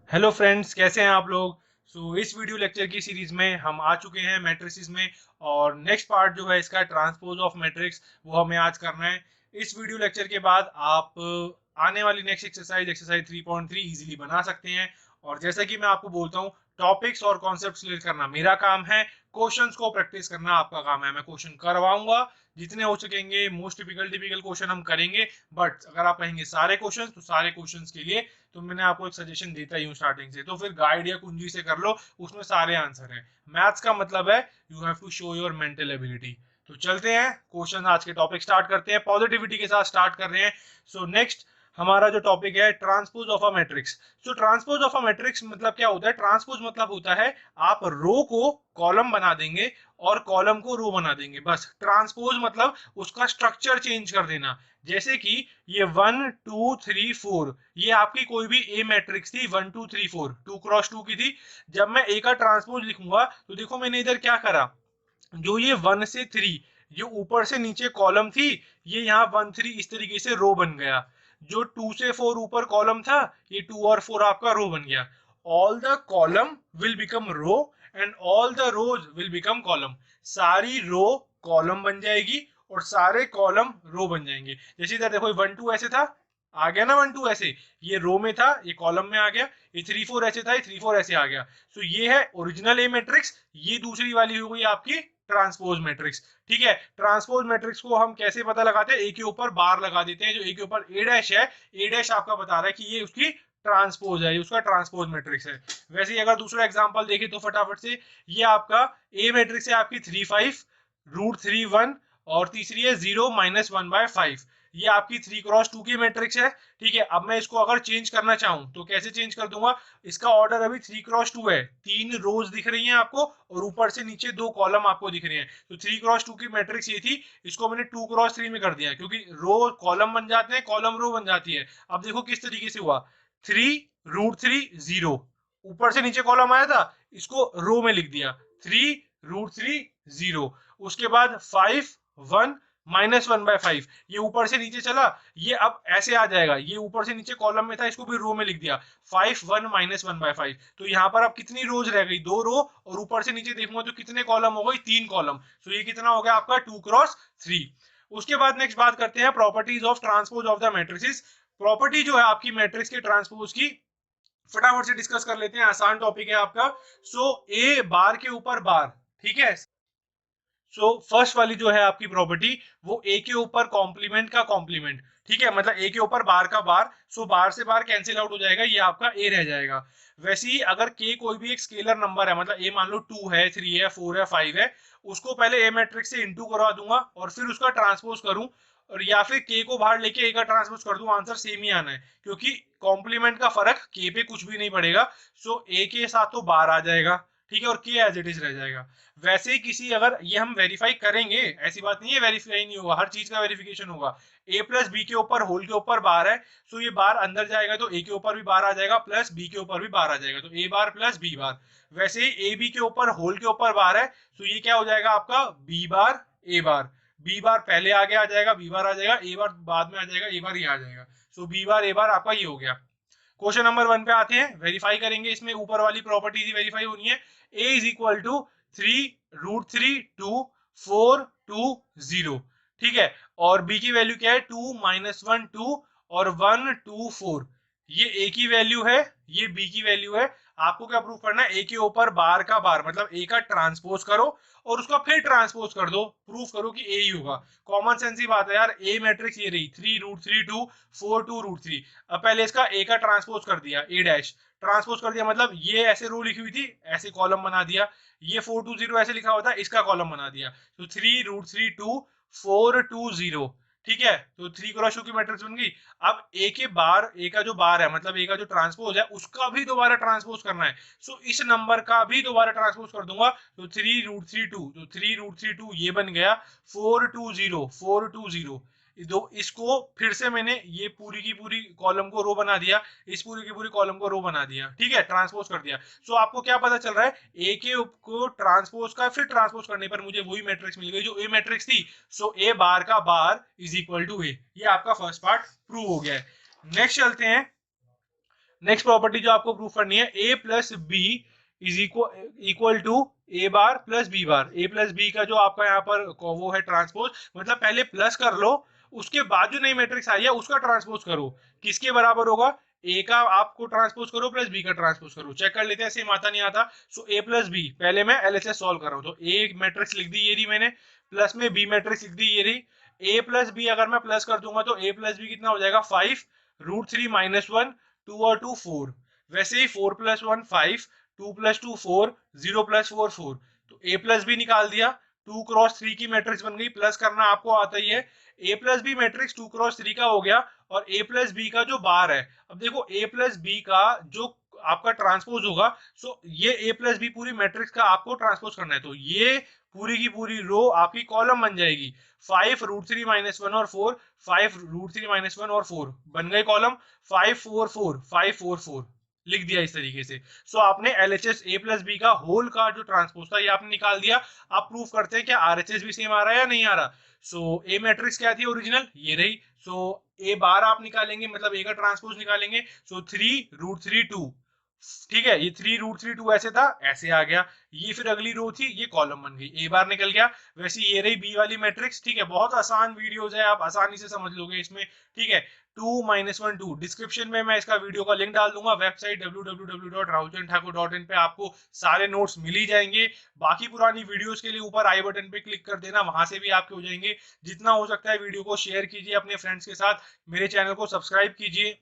Hello friends, कैसे हैं आप लोग। इस वीडियो लेक्चर की सीरीज में हम आ चुके हैं मैट्रिसेस में। और नेक्स्ट पार्ट जो है इसका ट्रांसपोज ऑफ मैट्रिक्स, वो हमें आज करना है। इस वीडियो लेक्चर के बाद आप आने वाली नेक्स्ट एक्सरसाइज 3.3 इजीली बना सकते हैं। और जैसा कि मैं आपको बोलता हूँ, टॉपिक्स और कॉन्सेप्ट्स क्लियर करना मेरा काम है, क्वेश्चंस को प्रैक्टिस करना आपका काम है। मैं क्वेश्चन करवाऊंगा, जितने हो सकेंगे मोस्ट टिपिकल टिपिकल क्वेश्चन हम करेंगे। बट अगर आप कहेंगे सारे क्वेश्चंस, तो सारे क्वेश्चंस के लिए तो मैंने आपको एक सजेशन देता ही हूँ स्टार्टिंग से, तो फिर गाइड या कुंजी से कर लो, उसमें सारे आंसर है। मैथ्स का मतलब है you have to show your mental ability. तो चलते हैं क्वेश्चन, आज के टॉपिक स्टार्ट करते हैं, पॉजिटिविटी के साथ स्टार्ट कर रहे हैं। नेक्स्ट हमारा जो टॉपिक है transpose of a matrix. Transpose of a matrix मतलब क्या होता है? ट्रांसपोज मतलब होता है आप रो को कॉलम बना देंगे और कॉलम को रो बना देंगे, बस। ट्रांसपोज मतलब उसका स्ट्रक्चर चेंज कर देना। जैसे कि ये 1 2 3 4, ये आपकी कोई भी ए मैट्रिक्स थी, 1 2 3 4, 2 क्रॉस 2 की थी। जब मैं ए का ट्रांसपोज लिखूंगा तो देखो मैंने इधर क्या करा, जो ये 1 से 3, जो ऊपर से नीचे कॉलम थी, ये यहाँ 1 3 इस तरीके से रो बन गया। जो 2 से 4 ऊपर कॉलम था, ये 2 और 4 आपका रो बन गया। All the column will become row and all the rows will become column. सारी रो कॉलम बन जाएगी और सारे कॉलम रो बन जाएंगे। जैसे इधर देखो 1 2 ऐसे था, आ गया ना 1 2 ऐसे, ये रो में था, ये कॉलम में आ गया। ये 3 4 ऐसे था, ये 3 4 ऐसे आ गया। ये है ओरिजिनल ए मैट्रिक्स। ये दूसरी वाली हो गई आपकी ट्रांसपोज मैट्रिक्स। ठीक है, ट्रांसपोज मैट्रिक्स को हम कैसे पता लगाते हैं? ए के ऊपर बार लगा देते हैं। जो ए के ऊपर ए डैश है, ए डैश आपका बता रहा है कि ये उसकी ट्रांसपोज है, ये उसका ट्रांसपोज मैट्रिक्स है। वैसे ही अगर दूसरा एग्जांपल देखें तो फटाफट से, ये आपका ए मैट्रिक्स है आपकी 3 5 √3 1, और तीसरी है 0 - 1/5। ये आपकी 3 क्रॉस 2 की मैट्रिक्स है। ठीक है, अब मैं इसको अगर चेंज करना चाहूं तो कैसे चेंज कर दूंगा? इसका ऑर्डर अभी 3 क्रॉस 2 है, 3 रोज दिख रही हैं आपको और ऊपर से नीचे 2 कॉलम आपको दिख रहे हैं। तो 3 क्रॉस 2 की मैट्रिक्स ये थी, इसको मैंने 2 क्रॉस 3 में कर दिया, क्योंकि रो कॉलम बन जाते हैं, कॉलम रो बन जाती है। अब देखो किस तरीके से हुआ, 3 √3 0, ऊपर से नीचे कॉलम आया था, इसको रो में लिख दिया, 3 √3 0। उसके बाद 5 1 - 1/5, ये ऊपर से नीचे चला, ये अब ऐसे आ जाएगा, ये ऊपर से नीचे कॉलम में था, इसको भी रो में लिख दिया, 5 1 - 1/5। तो यहाँ पर अब कितनी रोज रह गई? 2 रो, और ऊपर से नीचे देखूंगा तो कितने कॉलम हो गई? 3 कॉलम। तो ये कितना हो गया आपका? 2 क्रॉस 3। उसके बाद नेक्स्ट बात करते हैं properties of transpose of the matrices. Property जो है आपकी मैट्रिक्स के ट्रांसपोज की, फटाफट से डिस्कस कर लेते हैं, आसान टॉपिक है आपका। ए बार के ऊपर बार, ठीक है। फर्स्ट वाली जो है आपकी प्रॉपर्टी, वो ए के ऊपर कॉम्प्लीमेंट का कॉम्प्लीमेंट। ठीक है, मतलब ए के ऊपर बार का बार, बार से बार कैंसिल आउट हो जाएगा, ये आपका ए रह जाएगा। वैसे ही अगर के कोई भी एक स्केलर नंबर है, मतलब ए मान लो 2 है, 3 है, 4 है, 5 है, उसको पहले ए मैट्रिक्स से इंटू करवा दूंगा और फिर उसका ट्रांसपोज करूं, और या फिर के को बाहर लेके ए का ट्रांसपोज कर दूं, आंसर सेम ही आना है, क्योंकि कॉम्प्लीमेंट का फर्क के पे कुछ भी नहीं पड़ेगा। ए के साथ तो बार आ जाएगा, ठीक है, और के एज इट इज रह जाएगा। वैसे ही किसी, अगर ये हम वेरीफाई करेंगे, ऐसी बात नहीं है वेरीफाई नहीं होगा, हर चीज का वेरिफिकेशन होगा। ए प्लस बी के ऊपर होल के ऊपर बार है, ये बार अंदर जाएगा तो ए के ऊपर भी बार आ जाएगा, प्लस बी के ऊपर भी बार आ जाएगा, तो ए बार प्लस बी बार। वैसे ही ए बी के ऊपर होल के ऊपर बार है, ये क्या हो जाएगा आपका? बी बार ए बार। बी बार पहले आगे आ जाएगा, बी बार आ जाएगा, ए बार बाद में आ जाएगा, ए बार ये आ जाएगा। बी बार ए बार आपका ये हो गया। क्वेश्चन नंबर 1 पे आते हैं, वेरीफाई करेंगे, इसमें ऊपर वाली प्रॉपर्टी ही वेरीफाई होनी है। ए इज इक्वल टू 3 √3 2 4 2 0। ठीक है, और बी की वैल्यू क्या है? 2 - 1 2 और 1 2 4। ये ए की वैल्यू है, ये बी की वैल्यू है। आपको क्या प्रूफ करना है? ए के ऊपर बार का बार, मतलब ए का ट्रांसपोज करो और उसका फिर ट्रांसपोज कर दो, प्रूफ करो कि ए ही होगा। कॉमन सेंस ही बात है यार, ए मैट्रिक्स ये रही, 3 √3 2 4 2 √3। अब पहले इसका ए का ट्रांसपोज कर दिया, ए डैश ट्रांसपोज कर दिया, मतलब ये ऐसे रो लिखी हुई थी, ऐसे कॉलम बना दिया। ये 4 2 0 ऐसे लिखा हुआ था, इसका कॉलम बना दिया। 3 √3 2 4 2 0। ठीक है, तो 3 क्रॉस 2 की मैट्रिक्स बन गई। अब ए के बार, ए का जो बार है, मतलब ए का जो ट्रांसपोज है, उसका भी दोबारा ट्रांसपोज करना है। इस नंबर का भी दोबारा ट्रांसपोज कर दूंगा, तो 3 √3 2, तो 3 √3 2 ये बन गया 4 2 0 दो। इसको फिर से मैंने ये पूरी की पूरी कॉलम को रो बना दिया, इस पूरी की पूरी कॉलम को रो बना दिया, ठीक है, ट्रांसपोज कर दिया। आपको क्या पता चल रहा है? ए के को ट्रांसपोज का फिर ट्रांसपोज करने पर मुझे वही मैट्रिक्स मिल गई जो ए मैट्रिक्स थी। ए बार का बार इज इक्वल टू ए। ये आपका फर्स्ट पार्ट प्रूव हो गया है। नेक्स्ट चलते हैं, नेक्स्ट प्रॉपर्टी जो आपको प्रूफ करनी है, A plus B is equal to A bar plus B bar. A plus B का जो आपका यहाँ पर वो है ट्रांसपोज, मतलब पहले प्लस कर लो, उसके बाद जो नई मैट्रिक्स आई है उसका ट्रांसपोज करो। किसके बराबर होगा? ए का आपको ट्रांसपोज करो प्लस बी का ट्रांसपोज करो। चेक कर लेते हैं, सेम आता नहीं आता। सो ए प्लस बी, पहले मैं एलएचएस सॉल्व कर रहा हूँ, तो ए मैट्रिक्स लिख दी ये रही मैंने, प्लस में बी मैट्रिक्स लिख दी ये रही। ए प्लस बी अगर मैं प्लस कर दूंगा तो ए प्लस बी कितना हो जाएगा? 5 √3 -1, 2 और 2 4। वैसे ही 4 + 1 5, 2 + 2 4, 0 + 4 4। तो ए प्लस बी निकाल दिया, 2 क्रॉस 3 की मैट्रिक्स बन गई। प्लस करना आपको आता ही है। A plus B matrix 2 cross 3 का हो गया, और ए प्लस बी का जो बार है, अब देखो ए प्लस बी का जो आपका ट्रांसपोज होगा, सो ये ए प्लस बी पूरी मैट्रिक्स का आपको ट्रांसपोज करना है, तो ये पूरी की पूरी रो आपकी कॉलम बन जाएगी। 5 √3 -1 और 4, 5 √3 -1 और 4 बन गए कॉलम। 5 4 4 5 4 4 लिख दिया इस तरीके से। सो आपने एलएचएस ए प्लस बी का होल का जो ट्रांसपोज था ये आपने निकाल दिया। आप प्रूफ करते हैं क्या आरएचएस भी सेम आ रहा है या नहीं आ रहा। सो ए मैट्रिक्स क्या थी ओरिजिनल, ये रही। सो ए बार आप निकालेंगे, मतलब ए का ट्रांसपोज निकालेंगे। सो 3 √3 2, ठीक है, ये 3 √3 2 ऐसे था, ऐसे आ गया। ये फिर अगली रो थी, ये कॉलम बन गई, ए बार निकल गया। वैसे ये रही बी वाली मैट्रिक्स। ठीक है, बहुत आसान वीडियोस है, आप आसानी से समझ लोगे इसमें। ठीक है, 2 -1 2, डिस्क्रिप्शन में मैं इसका वीडियो का लिंक डाल दूंगा। वेबसाइट www.rahulchandthakur.in पे आपको सारे नोट्स मिल ही जाएंगे। बाकी पुरानी वीडियोस के लिए ऊपर आई बटन पे क्लिक कर देना, वहां से भी आपके हो जाएंगे। जितना हो सकता है वीडियो को शेयर कीजिए अपने फ्रेंड्स के साथ, मेरे चैनल को सब्सक्राइब कीजिए,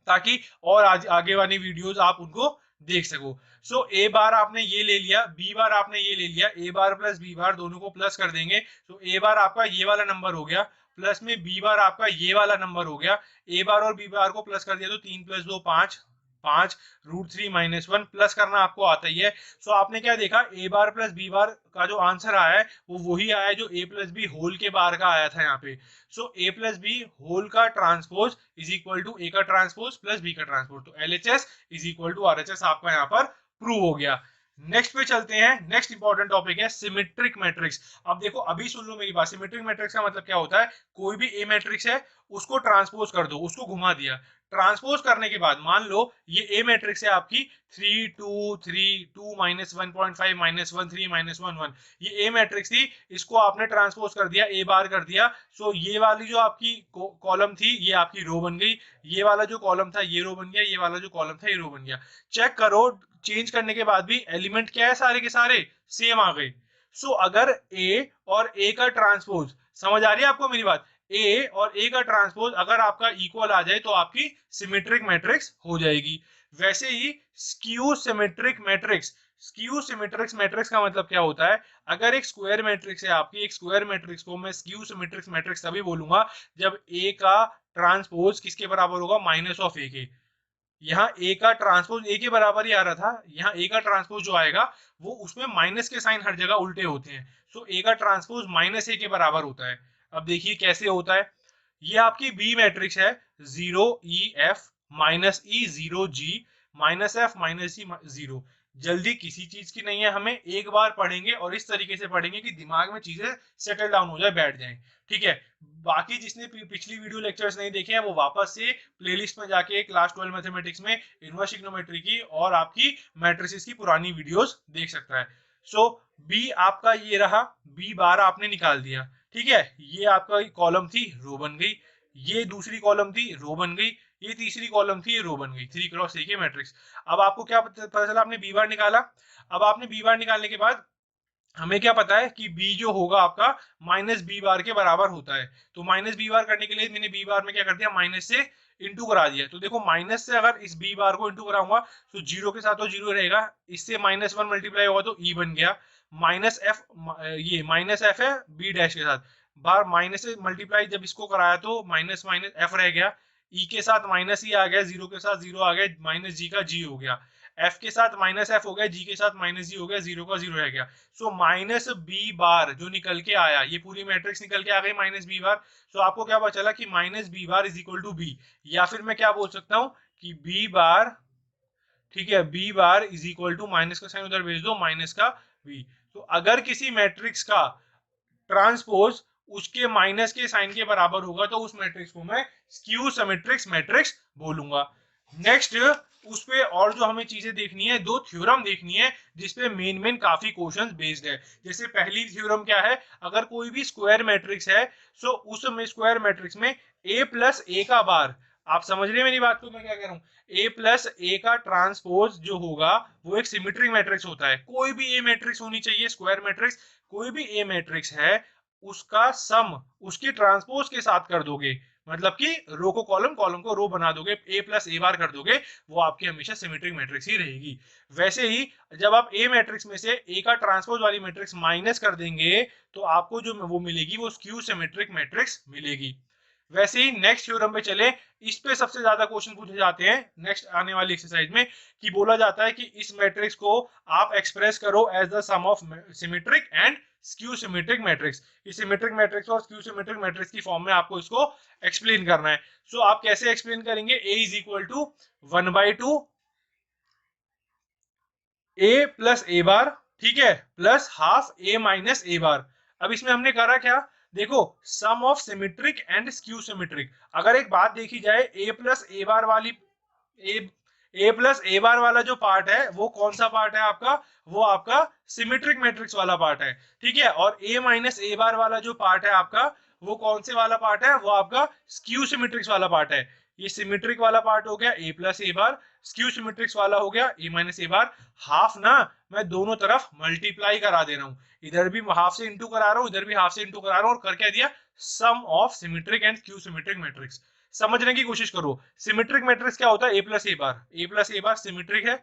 ताकि और आगे वाली वीडियोस आप उनको देख सको। सो ए बार आपने ये ले लिया, बी बार आपने ये ले लिया, ए बार प्लस बी बार दोनों को प्लस कर देंगे। तो ए बार आपका ये वाला नंबर हो गया, प्लस में बी बार आपका ये वाला नंबर हो गया। ए बार और बी बार को प्लस कर दिया तो 3 + 2 5, 5 √3 -1 प्लस करना आपको आता ही है। सो आपने क्या देखा, ए बार प्लस बी बार का जो आंसर आया है वो वही आया है जो ए प्लस बी होल के बार का आया था यहाँ पे। So A plus B whole का transpose is equal to A का ट्रांसपोज प्लस बी का ट्रांसपोज। तो LHS is equal to RHS आपका यहाँ पर प्रूव हो गया। नेक्स्ट पे चलते हैं। नेक्स्ट इंपॉर्टेंट टॉपिक है सिमेट्रिक मैट्रिक्स। अब देखो, अभी सुन लो मेरी बात। सिमेट्रिक मैट्रिक्स का मतलब क्या होता है, कोई भी ए मैट्रिक्स है उसको ट्रांसपोज कर दो, उसको घुमा दिया। ट्रांसपोज करने के बाद मान लो ये ए मैट्रिक्स है आपकी 3 2 3 2 -1.5 -1 3 -1 1, ये ए मैट्रिक्स थी, इसको आपने ट्रांसपोज कर दिया, ए बार कर दिया। सो ये वाली जो आपकी कॉलम थी ये आपकी रो बन गई, ये वाला जो कॉलम था ये रो बन गया, ये वाला जो कॉलम था ये रो बन गया। चेक करो, चेंज करने के बाद भी एलिमेंट क्या है, सारे के सारे सेम आ गए। सो अगर ए और ए का ट्रांसपोज, समझ आ रही है आपको मेरी बात, ए और ए का ट्रांसपोज अगर आपका इक्वल आ जाए तो आपकी सिमेट्रिक मैट्रिक्स हो जाएगी। वैसे ही skew symmetric matrix, skew symmetric matrix का मतलब क्या होता है, अगर एक स्क्वायर मैट्रिक्स है आपकी, एक स्क्वायर मैट्रिक्स को मैं स्क्यू सिमेट्रिक मैट्रिक्स तभी बोलूंगा जब ए का ट्रांसपोज किसके बराबर होगा, -(a) के। यहाँ ए का ट्रांसपोज ए के बराबर ही आ रहा था, यहाँ ए का ट्रांसपोज जो आएगा वो उसमें माइनस के साइन हर जगह उल्टे होते हैं। सो ए का ट्रांसपोज -(a) के बराबर होता है। अब देखिए कैसे होता है। ये आपकी बी मैट्रिक्स है, 0 E F -E 0 G -F -E 0। जल्दी किसी चीज की नहीं है, हमें एक बार पढ़ेंगे और इस तरीके से पढ़ेंगे कि दिमाग में चीजें सेटल डाउन हो जाए, बैठ जाए। ठीक है, बाकी जिसने पिछली वीडियो लेक्चर्स नहीं देखे हैं वो वापस से प्लेलिस्ट में जाके क्लास 12 मैथमेटिक्स में इनवर्स ट्रिग्नोमेट्री की और आपकी मैट्रिसेस की पुरानी वीडियोस देख सकता है। सो बी आपका ये रहा, बी बार आपने निकाल दिया। ठीक है, ये आपका कॉलम थी, रो बन गई। ये दूसरी कॉलम थी, रो बन गई। ये तीसरी कॉलम थी, ये रो बन गई। 3 क्रॉस 3 के मैट्रिक्स। अब आपको क्या पता चला, आपने बी बार निकाला। अब आपने बी बार निकालने के बाद हमें क्या पता है कि बी जो होगा आपका -b बार के बराबर होता है। तो -b बार करने के लिए मैंने बी बार में क्या कर दिया, माइनस से इंटू करा दिया। तो देखो, माइनस से अगर इस बी बार को इंटू कराऊंगा तो 0 के साथ तो 0 रहेगा, इससे -1 मल्टीप्लाई होगा तो e बन गया। -f, ये -f है b डैश के साथ, बार माइनस से मल्टीप्लाई जब इसको कराया तो माइनस f रह गया, e के साथ माइनस ही आ गया, 0 के साथ 0 आ गया, -g का g हो गया, f के साथ -f हो गया, g के साथ -g हो गया, 0 का 0 रह गया। सो -b बार जो निकल के आया, ये पूरी मैट्रिक्स निकल के आ गई -b बार। सो आपको क्या पता चला कि -b bar is equal to b, या फिर मैं क्या बोल सकता हूँ कि b बार, ठीक है, b bar is equal to, minus का साइन उधर भेज दो, माइनस का b। तो अगर किसी मैट्रिक्स का ट्रांसपोज उसके माइनस के साइन के बराबर होगा तो उस मैट्रिक्स को मैं स्क्यू सिमेट्रिक मैट्रिक्स बोलूंगा। नेक्स्ट उस पे और जो हमें चीजें देखनी है, दो थ्योरम देखनी है जिसपे मेन काफी क्वेश्चंस बेस्ड है। जैसे पहली थ्योरम क्या है, अगर कोई भी स्क्वायर मैट्रिक्स है सो उस स्क्वायर मैट्रिक्स में ए प्लस ए का बार, आप समझ रहे हैं मेरी बात को मैं क्या कह रहा हूँ, ए प्लस ए का ट्रांसपोज जो होगा वो एक सिमेट्रिक मैट्रिक्स होता है। कोई भी ए मैट्रिक्स होनी चाहिए स्क्वायर मैट्रिक्स, कोई भी ए मैट्रिक्स है उसका सम उसकी ट्रांसपोज के साथ कर दोगे, मतलब कि रो को कॉलम, कॉलम को रो बना दोगे, ए प्लस ए बार कर दोगे, वो आपकी हमेशा सिमेट्रिक मैट्रिक्स ही रहेगी। वैसे ही जब आप ए मैट्रिक्स में से ए का ट्रांसपोज वाली मैट्रिक्स माइनस कर देंगे तो आपको जो वो मिलेगी वो स्क्यू सिमेट्रिक मैट्रिक्स मिलेगी। वैसे ही नेक्स्ट थ्योरम पे चले, इस पे सबसे ज्यादा क्वेश्चन पूछे जाते हैं नेक्स्ट आने वाली एक्सरसाइज में, कि बोला जाता है कि इस मैट्रिक्स को आप एक्सप्रेस करो as the sum of symmetric and skew symmetric matrix. इस सिमेट्रिक मैट्रिक्स और स्क्यू सिमेट्रिक मैट्रिक्स की फॉर्म में आपको इसको एक्सप्लेन करना है। सो आप कैसे एक्सप्लेन करेंगे, A is equal to 1/2 A plus A bar, ठीक है, plus half A minus A bar. अब इसमें हमने करा क्या, देखो sum of symmetric and skew symmetric. अगर एक बात देखी जाए, ए प्लस ए बार वाली ए प्लस ए बार वाला जो पार्ट है वो कौन सा पार्ट है आपका, वो आपका सिमेट्रिक मैट्रिक्स वाला पार्ट है, ठीक है। और ए माइनस ए बार वाला जो पार्ट है आपका वो कौन से वाला पार्ट है, वो आपका स्क्यू सिमेट्रिक्स वाला पार्ट है। ये सिमेट्रिक वाला पार्ट हो गया ए प्लस ए बार, स्क्यू सिमेट्रिक्स वाला हो गया ए माइनस ए बार। हाफ ना मैं दोनों तरफ मल्टीप्लाई करा दे रहा हूं, इधर भी हाफ से इंटू करा रहा हूं, इधर भी हाफ से इंटू करा रहा हूं, और कर क्या दिया, sum of symmetric and skew symmetric matrix. समझने की कोशिश करो, सिमेट्रिक मैट्रिक्स क्या होता है, A plus A bar, A plus A bar symmetric है,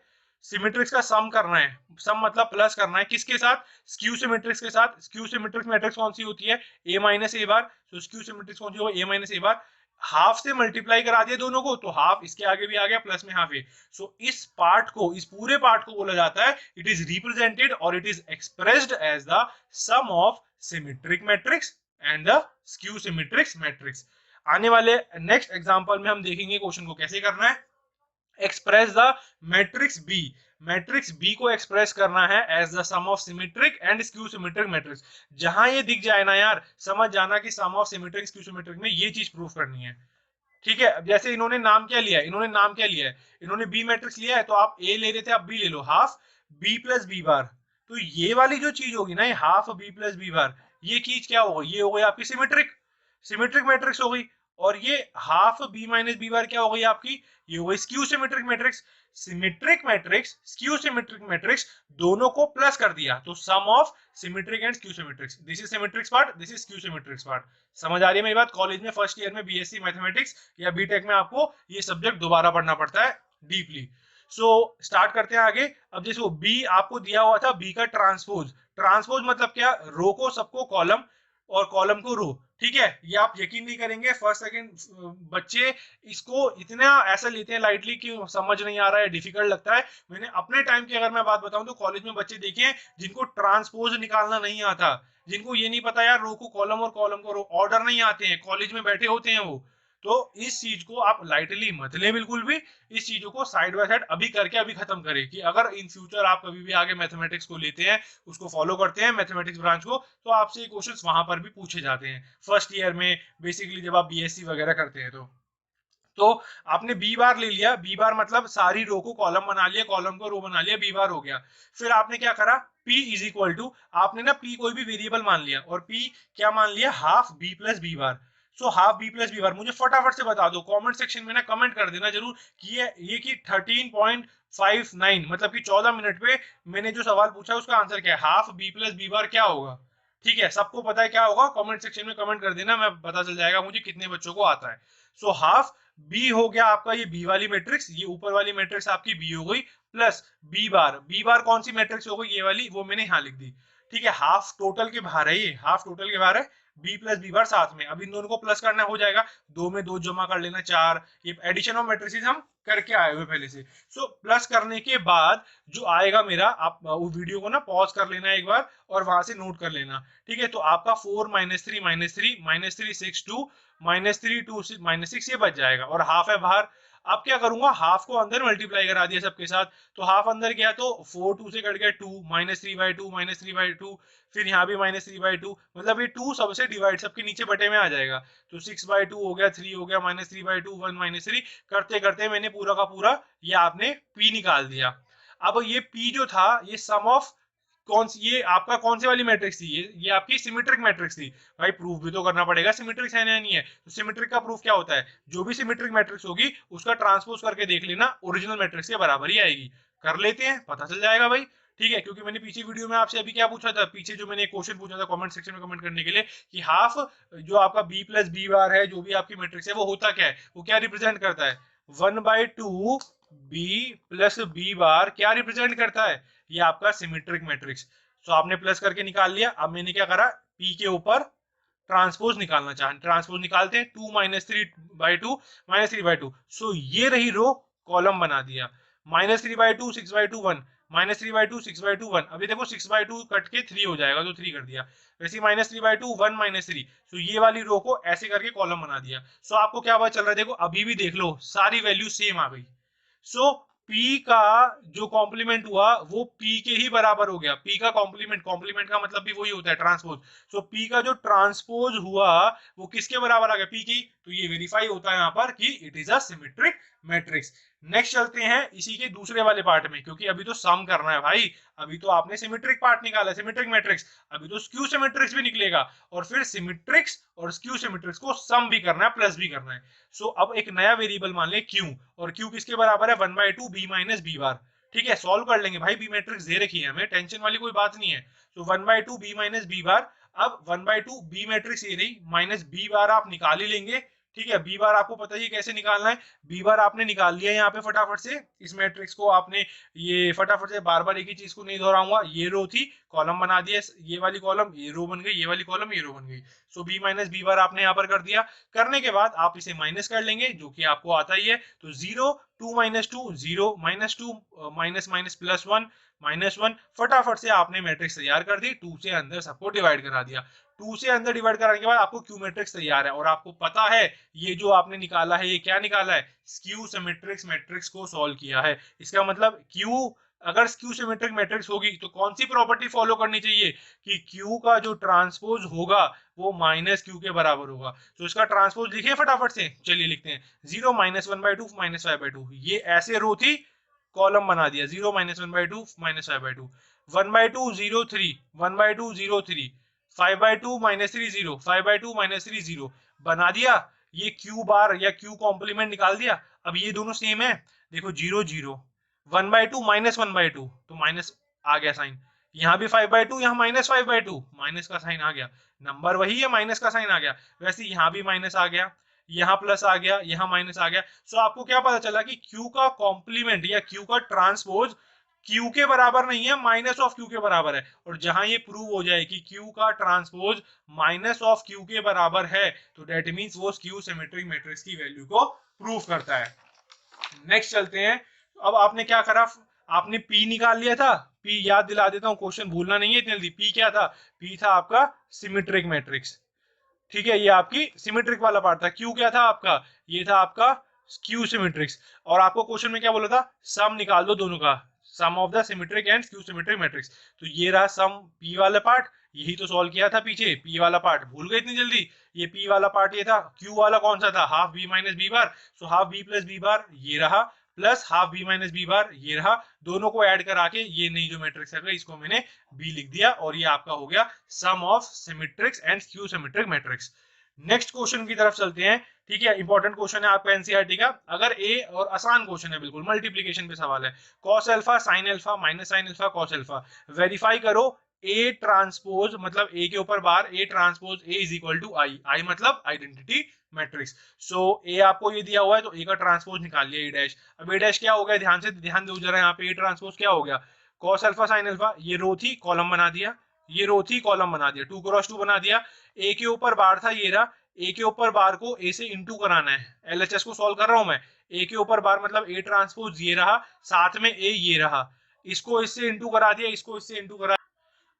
सिमेट्रिक्स का सम करना है, सम मतलब प्लस करना है किसके साथ, स्क्यू सिमेट्रिक्स के साथ। स्क्यू सिमेट्रिक मैट्रिक्स कौन सी होती है, ए माइनस ए बार, तो स्क्यू सिमेट्रिक्स कौन सी होगी, ए माइनस ए बार। हाफ से मल्टीप्लाई करा दिया दोनों को तो हाफ इसके आगे भी आ गया, प्लस में हाफ ए। सो इस पार्ट को, इस पूरे पार्ट को बोला जाता है, इट इज रिप्रेजेंटेड और it is expressed as the sum of symmetric matrix and the skew symmetrics matrix. आने वाले नेक्स्ट एग्जांपल में हम देखेंगे क्वेश्चन को कैसे करना है। Express the matrix B, matrix B को एक्सप्रेस करना है as the sum of symmetric and skew symmetric matrix. जहां ये दिख जाए ना यार, समझ जाना कि sum of symmetric skew symmetric में ये चीज प्रूफ करनी है, ठीक है। अब जैसे इन्होंने नाम क्या लिया है, इन्होंने नाम क्या लिया है, इन्होंने बी मैट्रिक्स लिया है, तो आप ए ले रहे थे, आप बी ले लो, half B plus B bar. तो ये वाली जो चीज होगी ना, ये half B plus B bar, ये चीज क्या होगी, ये हो गई आपकी सिमेट्रिक, सिमेट्रिक मैट्रिक्स हो गई। और ये half B minus B bar क्या हो गई आपकी, ये हो गई skew symmetric matrix. Symmetric matrix skew symmetric matrix दोनों को प्लस कर दिया, तो sum of symmetric and skew symmetrics, this is symmetrics part, this is skew symmetrics part. समझ आ रही है मेरी बात। कॉलेज में फर्स्ट ईयर में बीएससी मैथमेटिक्स या बीटेक में आपको ये सब्जेक्ट दोबारा पढ़ना पड़ता है डीपली। सो स्टार्ट करते हैं आगे। अब जैसे बी आपको दिया हुआ था, बी का ट्रांसपोज, ट्रांसपोज मतलब क्या, रो को सबको कॉलम और कॉलम को रो, ठीक है। ये आप यकीन नहीं करेंगे, फर्स्ट सेकंड बच्चे इसको इतना ऐसा लेते हैं लाइटली कि समझ नहीं आ रहा है, डिफिकल्ट लगता है। मैंने अपने टाइम की अगर मैं बात बताऊं तो कॉलेज में बच्चे देखे हैं जिनको ट्रांसपोज निकालना नहीं आता, जिनको ये नहीं पता यार रो को कॉलम और कॉलम को रो, ऑर्डर नहीं आते हैं, कॉलेज में बैठे होते हैं वो। तो इस चीज को आप लाइटली मत लें बिल्कुल भी, इस चीजों को साइड बाय साइड अभी करके अभी खत्म करें, कि अगर इन फ्यूचर आप कभी भी आगे मैथमेटिक्स को लेते हैं, उसको फॉलो करते हैं मैथमेटिक्स ब्रांच को, तो आपसे ये क्वेश्चंस वहां पर भी पूछे जाते हैं फर्स्ट ईयर में, बेसिकली जब आप बीएससी वगैरह करते हैं तो आपने बी बार ले लिया, बी बार मतलब सारी रो को कॉलम बना लिया, कॉलम को रो बना लिया, बी बार हो गया। फिर आपने क्या करा, P इज इक्वल टू, आपने ना P कोई भी वेरिएबल मान लिया, और P क्या मान लिया, half B plus B bar. So half B plus B bar, मुझे फटाफट से बता दो, कमेंट सेक्शन में ना कमेंट कर देना जरूर कि ये कि 13.59 मतलब कि 14 मिनट पे मैंने जो सवाल पूछा उसका आंसर क्या है, half B plus B bar क्या होगा, ठीक है। सबको पता है क्या होगा, कमेंट सेक्शन में कमेंट कर देना, मैं पता चल जाएगा मुझे कितने बच्चों को आता है। सो हाफ बी हो गया आपका ये बी वाली मैट्रिक्स, ये ऊपर वाली मैट्रिक्स आपकी बी हो गई, प्लस बी बार कौन सी मैट्रिक्स हो गई, ये वाली, वो मैंने यहाँ लिख दी, ठीक है। हाफ टोटल के बाहर है, ये हाफ टोटल के बाहर है, बी प्लस बी बार साथ में। अब इन दोनों को प्लस करना हो जाएगा, दो में दो जमा कर लेना, चार, ये एडिशन ऑफ मैट्रिसेस हम करके आए हुए पहले से। सो प्लस करने के बाद जो आएगा मेरा, आप वो वीडियो को ना पॉज कर लेना एक बार और वहां से नोट कर लेना, ठीक है। तो आपका 4 - 3 - 3 - 3 - 3 6 2 -3 2 -6 ये बच जाएगा और हाफ है बाहर। अब क्या करूंगा, हाफ को अंदर मल्टीप्लाई करा दिया सबके साथ, तो हाफ अंदर गया तो 4 2 से कट गया 2 -3/2 -3/2, फिर यहाँ भी -3/2, मतलब ये 2 सबसे डिवाइड सबके नीचे बटे में आ जाएगा, तो 6/2 हो गया, 3 हो गया, -3/2 1 -3, करते करते मैंने पूरा का पूरा ये आपने p निकाल दिया। अब ये p जो था ये सम ऑफ ये आपका कौन सी वाली मैट्रिक्स थी, ये आपकी सिमेट्रिक मैट्रिक्स थी। भाई प्रूफ भी तो करना पड़ेगा सिमेट्रिक है या नहीं है, तो सिमेट्रिक का प्रूफ क्या होता है, जो भी सिमेट्रिक मैट्रिक्स होगी उसका ट्रांसपोज करके देख लेना, ओरिजिनल मैट्रिक्स के बराबर ही आएगी। कर लेते हैं, पता चल जाएगा भाई। ठीक है, क्योंकि मैंने पीछे वीडियो में आपसे अभी क्या पूछा था, पीछे जो मैंने एक क्वेश्चन पूछा था कमेंट सेक्शन में कमेंट करने के लिए, कि हाफ जो आपका b प्लस बी बार है, जो भी आपकी मैट्रिक्स है वो होता क्या है, वो क्या रिप्रेजेंट करता है, 1/2 b प्लस बी बार क्या रिप्रेजेंट करता है, ये आपका सिमेट्रिक मैट्रिक्स। तो आपने प्लस करके निकाल लिया। अब मैंने क्या करा, p के ऊपर ट्रांसपोज निकालना चाहें, ट्रांसपोज निकालते हैं, 2 -3/2 -3/2, सो ये रही रो, कॉलम बना दिया, -3/2 6/2 1 -3/2 6/2 1, अभी देखो 6/2 कट के 3 हो जाएगा तो 3 कर दिया, वैसे -3/2 1 -3, तो ये वाली रो को ऐसे करके कॉलम बना दिया। सो आपको क्या पता चल रहा है, देखो अभी भी देख लो सारी वैल्यू सेम आ गई। सो P का जो कॉम्प्लीमेंट हुआ वो P के ही बराबर हो गया, P का कॉम्प्लीमेंट, कॉम्प्लीमेंट का मतलब भी वही होता है ट्रांसपोज। सो P का जो ट्रांसपोज हुआ वो किसके बराबर आ गया, P की, तो ये वेरीफाई होता है यहाँ पर कि it is a symmetric matrix. Next चलते हैं इसी के दूसरे वाले पार्ट में, क्योंकि अभी तो सम करना है भाई, अभी तो आपने सिमेट्रिक पार्ट निकाला, सिमेट्रिक मैट्रिक्स, अभी तो स्क्यू सिमेट्रिक्स भी निकलेगा, और फिर सिमेट्रिक्स और स्क्यू सिमेट्रिक्स को सम भी करना है, प्लस भी करना है। सो अब एक नया वेरिएबल मान ले q, और q किसके बराबर है, 1/2 b माइनस बी बार। ठीक है, सॉल्व कर लेंगे भाई, बी मैट्रिक्स दे रखी है हमें, टेंशन वाली कोई बात नहीं है। तो 1/2 b माइनस बी बार, अब 1/2 बी मैट्रिक्स ये रही, माइनस बी बार आप निकाल ही लेंगे। ठीक है, बी बार आपको पता ही कैसे निकालना है, बी बार आपने निकाल लिया यहाँ पे फटाफट से, इस मैट्रिक्स को आपने ये फटाफट से, बार बार एक ही चीज को नहीं दोहराऊंगा, ये रो थी, कॉलम बना दिया, ये वाली कॉलम, ये रो बन गई, ये वाली कॉलम, ये रो बन गई। सो बी माइनस बी बार आपने यहाँ पर कर दिया, करने के बाद आप इसे माइनस कर लेंगे, जो कि आपको आता ही है, तो 0 2 -2 0 -2 माइनस माइनस प्लस 1 -1, फटाफट से आपने मैट्रिक्स तैयार कर दी, 2 से अंदर सबको डिवाइड करा दिया। 2 से अंदर डिवाइड कराने के बाद आपको क्यू मैट्रिक्स तैयार है, और आपको पता है ये जो आपने निकाला है ये क्या निकाला है, स्क्यू सिमेट्रिक्स मैट्रिक्स को सॉल्व किया है। इसका मतलब क्यू, अगर स्क्यू सिमेट्रिक मैट्रिक्स होगी तो कौन सी प्रॉपर्टी फॉलो करनी चाहिए, कि क्यू का जो ट्रांसपोज होगा वो माइनस क्यू के बराबर होगा। तो इसका ट्रांसपोज लिखे फटाफट से, चलिए लिखते हैं, 0 -1/2 -5/2, ये ऐसे रो थी, कॉलम बना दिया, 0 -1/2 -5/2, 1/2 0 3 1/2 0 3, 5/2 -3 0 5/2 -3 0, बना दिया। ये क्यू बार या क्यू कॉम्प्लीमेंट निकाल दिया। अब ये दोनों सेम है, देखो 0 0, 1/2 -1/2, तो माइनस आ गया साइन, यहाँ भी 5/2, यहाँ -5/2, माइनस का साइन आ गया, नंबर वही है, माइनस का साइन आ गया, वैसे यहाँ भी माइनस आ गया, यहाँ प्लस आ गया, यहाँ माइनस आ गया। सो आपको क्या पता चला कि Q का कॉम्प्लीमेंट या Q का ट्रांसपोज Q के बराबर नहीं है, माइनस ऑफ Q के बराबर है, और जहां ये प्रूव हो जाए कि Q का ट्रांसपोज माइनस ऑफ Q के बराबर है, तो डेट मींस वो स्क्यू सिमेट्रिक मैट्रिक्स की वैल्यू को प्रूव करता है। नेक्स्ट चलते हैं, अब आपने क्या करा, आपने P निकाल लिया था, P याद दिला देता हूं, क्वेश्चन भूलना नहीं है इतनी जल्दी। P क्या था, P था आपका सिमेट्रिक मैट्रिक्स। ठीक है, ये आपकी सिमेट्रिक वाला पार्ट था। क्यू क्या था आपका, ये था आपका स्क्यू सिमेट्रिक्स, और आपको क्वेश्चन में क्या बोला था, सम निकाल दो दोनों का, sum of the symmetric and skew symmetric matrix. तो ये रहा सम, पी वाला पार्ट, यही तो सॉल्व किया था पीछे, पी वाला पार्ट भूल गए इतनी जल्दी, ये पी वाला पार्ट ये था, क्यू वाला कौन सा था, half B minus B bar, so half B plus B bar ये रहा, plus half B minus B bar ये रहा, दोनों को ऐड करा के ये नहीं जो मैट्रिक्स है इसको मैंने बी लिख दिया, और ये आपका हो गया sum of symmetrics and skew symmetric matrix. Next question की तरफ चलते हैं। ठीक है, इंपॉर्टेंट क्वेश्चन है आपका एनसीईआरटी का, अगर ए, और आसान क्वेश्चन है बिल्कुल, मल्टीप्लिकेशन पे सवाल है, cos alpha sin alpha minus sin alpha cos alpha, verify करो ए ट्रांसपोज, मतलब ए के ऊपर bar A transpose A is equal to I, I मतलब आइडेंटिटी मैट्रिक्स। सो ए आपको ये दिया हुआ है तो ए का ट्रांसपोज निकाल लिया, ए डैश। अब ए डैश क्या हो गया, ध्यान से ध्यान दो जरा, यहाँ पे ए ट्रांसपोज क्या हो गया, cos अल्फा sin अल्फा, ये रो थी कॉलम बना दिया, ये रो थी कॉलम बना दिया, 2 क्रॉस 2 बना दिया, ए के ऊपर बार था ये रहा, ए के ऊपर बार को ए से इंटू कराना है, एलएचएस को सॉल्व कर रहा हूं मैं, ए के ऊपर बार मतलब ए ट्रांसपोज ये रहा, साथ में ए ये रहा, इसको इससे इंटू करा दिया, इसको इससे इंटू करा।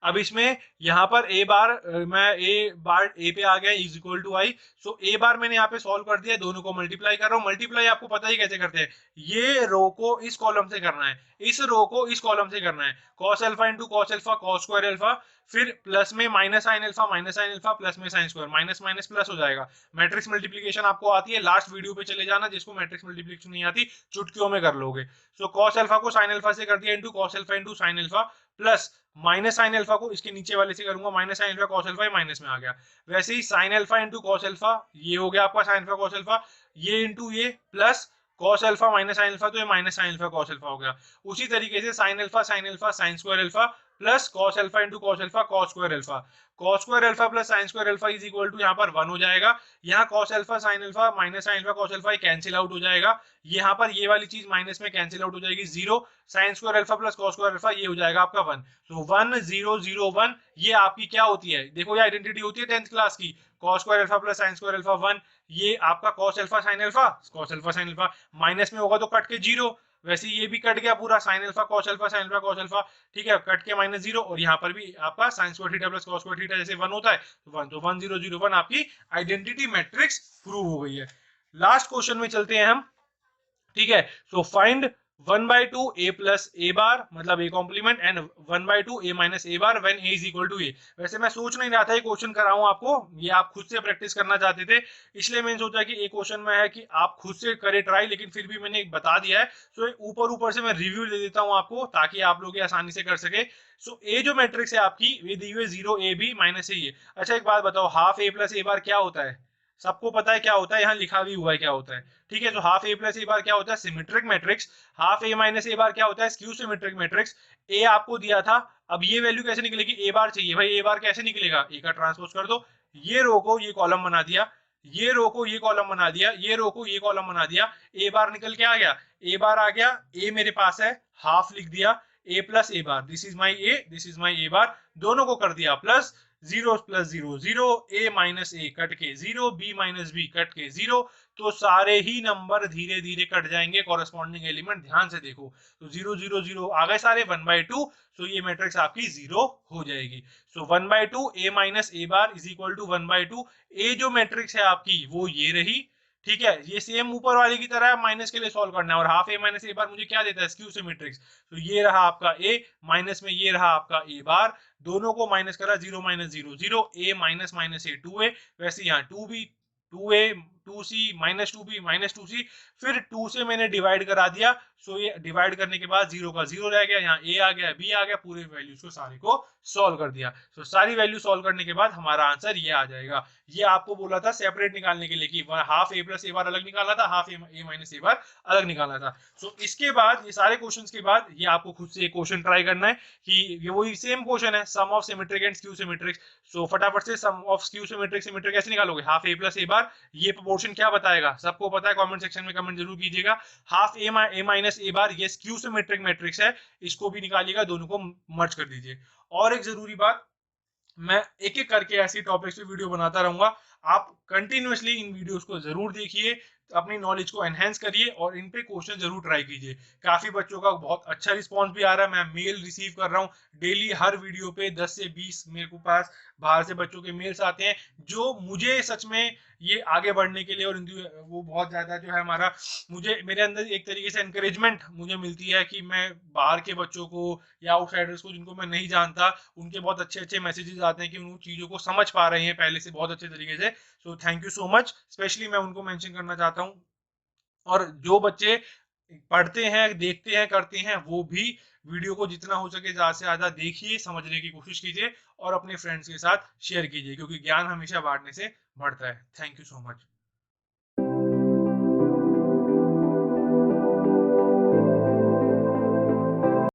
अब इसमें यहाँ पर ए बार मैं ए बार ए पे आ गया इज इक्वल टू आई, सो ए बार मैंने यहाँ पे सॉल्व कर दिया, दोनों को मल्टीप्लाई कर रहा हूँ। मल्टीप्लाई आपको पता ही कैसे करते हैं, ये रो को इस कॉलम से करना है, इस रो को इस कॉलम से करना है, cos alpha into cos alpha cos square alpha, फिर प्लस में minus sine alpha minus sine alpha plus में sine square, minus minus plus हो जाएगा। मैट्रिक्स मल्टीप्लिकेशन आपको आती है, लास्ट वीडियो पे चले जाना, जिसको मैट्रिक्स मल्टीप्लिकेशन नहीं आती चुटकियों में कर लोगे। सो कॉस अल्फा को साइन अल्फा से कर दिया into cos alpha into sine alpha, plus minus sine alpha को इसके नीचे वाले से करूंगा, minus sine alpha cos alpha minus में आ गया। वैसे ही sine alpha into cos alpha ये हो गया आपका साइन अल्फा कॉस अल्फा, ये इंटू ये plus cos alpha minus sine alpha, तो ये minus sine alpha cos alpha हो गया। उसी तरीके से sine alpha sine square alpha plus cos alpha into cos alpha cos square alpha, cos square alpha plus sine square alpha is equal to यहाँ पर 1 हो जाएगा। यहाँ cos alpha sine alpha minus sine alpha cos alpha cancel out हो जाएगा, यहाँ पर ये वाली चीज माइनस में कैंसिल आउट हो जाएगी, 0 sign square alpha plus cos square alpha ये हो जाएगा आपका 1। सो 1 0 0 1 ये आपकी क्या होती है, देखो ये आइडेंटिटी होती है 10th क्लास की, cos square alpha plus sine square alpha 1, ये आपका cos alpha sine alpha minus में होगा तो कट के 0, वैसे ये भी कट गया पूरा साइन अल्फा कॉस अल्फा, ठीक है, कट के माइनस 0, और यहाँ पर भी आपका sine square theta plus cos square theta जैसे 1 होता है तो 1, तो 1 0 0 1 आपकी आइडेंटिटी मैट्रिक्स प्रूव हो गई है। लास्ट क्वेश्चन में चलते हैं हम, ठीक है। So find 1/2 a plus a bar मतलब a complement and 1/2 a minus a bar when a is equal to a। वैसे मैं सोच नहीं रहा था ये क्वेश्चन कराऊं आपको, ये आप खुद से प्रैक्टिस करना चाहते थे, इसलिए मैंने सोचा कि एक क्वेश्चन में है कि आप खुद से करें ट्राई, लेकिन फिर भी मैंने बता दिया है। सो ऊपर ऊपर से मैं रिव्यू दे देता हूं आपको ताकि आप लोग ये आसानी से कर सके। सो a जो मैट्रिक्स है आपकी ये दी हुई है 0 a b माइनस a। अच्छा एक बात बताओ, हाफ a प्लस a बार क्या होता है, सबको पता है क्या होता है, यहाँ लिखा भी हुआ है क्या होता है, ठीक है। तो हाफ ए प्लस ए बार क्या होता है, symmetric matrix. Half A minus A बार क्या होता है, स्क्यू सिमेट्रिक मैट्रिक्स। ए आपको दिया था, अब ये वैल्यू कैसे निकलेगी, ए बार चाहिए भाई, ए बार कैसे निकलेगा, ए का ट्रांसपोज कर दो, ये रो को ये कॉलम बना दिया, ये रो को ये कॉलम बना दिया, ये रो को ये कॉलम बना दिया, ए बार निकल के आ गया, ए बार आ गया, ए मेरे पास है, हाफ लिख दिया, A plus A bar, this is my A, this is my A bar, दोनों को कर दिया plus, 0 plus 0 0, a minus A cut के 0, b माइनस बी कट के 0, तो सारे ही नंबर धीरे धीरे कट जाएंगे, कॉरेस्पॉन्डिंग एलिमेंट ध्यान से देखो, तो 0 0 0 आ गए सारे, 1/2, सो ये मैट्रिक्स आपकी 0 हो जाएगी। So 1/2 a minus A bar is equal to 1/2, a जो मैट्रिक्स है आपकी वो ये रही, ठीक है, ये सेम ऊपर वाले की तरह माइनस के लिए सॉल्व करना है, और हाफ ए माइनस ए बार मुझे क्या देता है, स्क्यू सिमेट्रिक्स, तो ये रहा आपका ए, माइनस में ये रहा आपका ए बार, दोनों को माइनस करा, 0 माइनस 0 0, ए माइनस माइनस ए 2a, वैसे यहाँ 2b 2a 2c minus 2b minus 2c, फिर 2 से मैंने डिवाइड करा दिया, सो ये डिवाइड करने के बाद 0 का 0 रह गया, यहाँ a आ गया b आ गया, पूरे वैल्यूज को सारे को सॉल्व कर दिया। सो सारी वैल्यू सॉल्व करने के बाद हमारा आंसर ये आ जाएगा। ये आपको बोला था सेपरेट निकालने के लिए कि हाफ ए प्लस ए बार अलग निकालना था, हाफ ए माइनस ए बार अलग निकालना था। सो इसके बाद ये सारे क्वेश्चंस के बाद ये आपको खुद से एक क्वेश्चन ट्राई करना है कि ये वही सेम क्वेश्चन है, sum of symmetric and skew symmetric. So फटाफट से सम ऑफ स्क्यू सिमेट्रिक कैसे निकालोगे, हाफ ए प्लस ए बार, ये प्रोपोर्शन क्या बताएगा, सबको पता है, कमेंट सेक्शन में कमेंट जरूर कीजिएगा। हाफ ए माइनस ए बार ये स्क्यू सिमेट्रिक मैट्रिक्स है, इसको भी निकालिएगा, दोनों को मर्ज कर दीजिए। और एक जरूरी बात, मैं एक एक करके ऐसी टॉपिक्स पे वीडियो बनाता रहूंगा, आप कंटिन्यूअसली इन वीडियोस को जरूर देखिए, अपनी नॉलेज को एनहेंस करिए और इन पे क्वेश्चन जरूर ट्राई कीजिए। काफी बच्चों का बहुत अच्छा रिस्पांस भी आ रहा है, मैं मेल रिसीव कर रहा हूँ डेली, हर वीडियो पे 10 से 20 मेरे को पास बाहर से बच्चों के मेल्स आते हैं, जो मुझे सच में ये आगे बढ़ने के लिए और वो बहुत ज्यादा जो है हमारा, मुझे मेरे अंदर एक तरीके से एनकरेजमेंट मुझे मिलती है कि मैं बाहर के बच्चों को या आउटसाइडर्स को जिनको मैं नहीं जानता, उनके बहुत अच्छे अच्छे मैसेजेस आते हैं कि उन चीजों को समझ पा रहे हैं पहले से बहुत अच्छे तरीके से। So thank you so much, specially मैं उनको मेंशन करना चाहता हूँ। और जो बच्चे पढ़ते हैं, देखते हैं, करते हैं, वो भी वीडियो को जितना हो सके ज्यादा से ज्यादा देखिए, समझने की कोशिश कीजिए और अपने फ्रेंड्स के साथ शेयर कीजिए, क्योंकि ज्ञान हमेशा बांटने से बढ़ता है। Thank you so much.